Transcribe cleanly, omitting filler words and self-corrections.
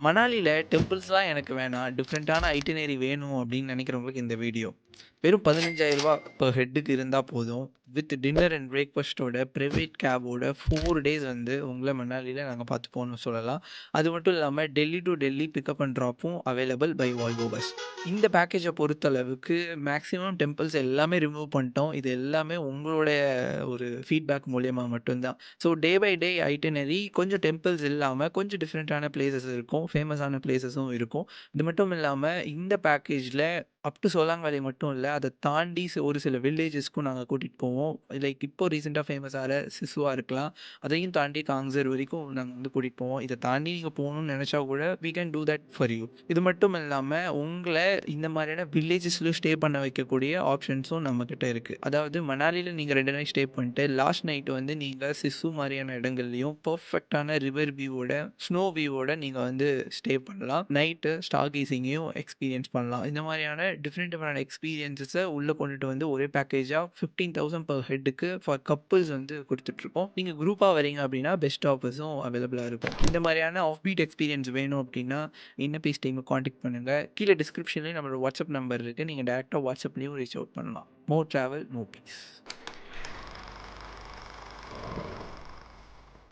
மணாலில டெம்பிள்ஸ்லாம் எனக்கு வேணாம். டிஃபரெண்ட்டான ஐட்டினரி வேணும் அப்படின்னு நினைக்கிறவங்களுக்கு இந்த வீடியோ. வெறும் ரூ. 15,000 பெர் ஹெட்டுக்கு இருந்தா போதும். வித் டின்னர் அண்ட் பிரேக்ஃபாஸ்ட்டோட பிரைவேட் கேபோட 4 டேஸ் வந்து உங்கள மணாலில நாங்க பார்த்துப்போம்னு சொல்லலாம். அது மட்டும் இல்லாம Delhi to Delhi pickup and ட்ராப்பும் அவைலபிள் பை வால்வோ பஸ். இந்த பேக்கேஜ பொறுத்தளவுக்கு மேக்ஸிமம் டெம்பிள்ஸ் எல்லாமே ரிமூவ் பண்ணிட்டோம். இது எல்லாமே உங்களுடைய ஒரு ஃபீட்பேக் மூலியமா மட்டும் தான். So day by day itinerary கொஞ்சம் டெம்பிள்ஸ் இல்லாம கொஞ்சம் டிஃப்ரெண்ட்டான பிளேஸஸ் இருக்கும். ஃபேமஸான பிளேஸஸும் இருக்கும். இது மட்டும் இல்லாம இந்த பேக்கேஜ்ல அப் டூ சோலாங்வேலி மட்டும் இல்ல. அத தாண்டி ஒரு சில வில்லேஜஸ்க்கும் நாங்க கூட்டிட்டு போவோம். லைக் இப்போ ரீசென்ட்டா ஃபேமஸ் ஆற சிசுவா இருக்கலாம். அதையும் தாண்டி காங்ஸர் வரைக்கும் நாங்க வந்து கூட்டிட்டு போவோம். இத தாண்டி நீங்க போணும்னு நெனச்சா கூட we can do that for you. இது மட்டும் இல்லாம உங்கள இந்த மாரியான வில்லேஜஸ்ல ஸ்டே பண்ண வைக்கக்கூடிய ஆப்ஷன்ஸும் நம்மகிட்ட இருக்கு. அதாவது மணாலில நீங்க 2 நைட் ஸ்டே பண்ணிட்டு லாஸ்ட் நைட் வந்து நீங்க சிசு மாரியான இடங்கள்லயும் பெர்ஃபெக்ட்டான ரிவர் வியூவோட, ஸ்னோ வியூவோட நீங்க வந்து ஸ்டே பண்ணலாம். நைட்டு ஸ்டார் கேசிங்கையும் எக்ஸ்பீரியன்ஸ் பண்ணலாம். இந்த மாரியான டிஃப்ரெண்ட்டான எக்ஸ்பீரியன்ஸஸ உள்ள கொண்டுட்டு வந்து ஒரே பேக்கேஜா 15,000 பெர் ஹெட்டுக்கு ஃபார் கப்பிள்ஸ் வந்து குடுத்துட்டுருக்கோம். நீங்க குரூப்பா வரீங்க அப்படின்னா பெஸ்ட் ஆஃபர்ஸும் அவைலபிளா இருக்கும். இந்த மாரியான ஆஃப் பீட் எக்ஸ்பீரியன்ஸ் வேணும் அப்படின்னா இன்னபீஸ் டீம கான்டாக்ட் பண்ணுங்க. கீழ டிஸ்கிரிப்ஷன்லயும் நம்மளோட வாட்ஸ்அப் நம்பர் இருக்கு. நீங்க டைரக்ட்டா வாட்ஸ்அப்லயும் ரீச் அவுட் பண்ணலாம். மோர் டிராவல், மோர் பீஸ்.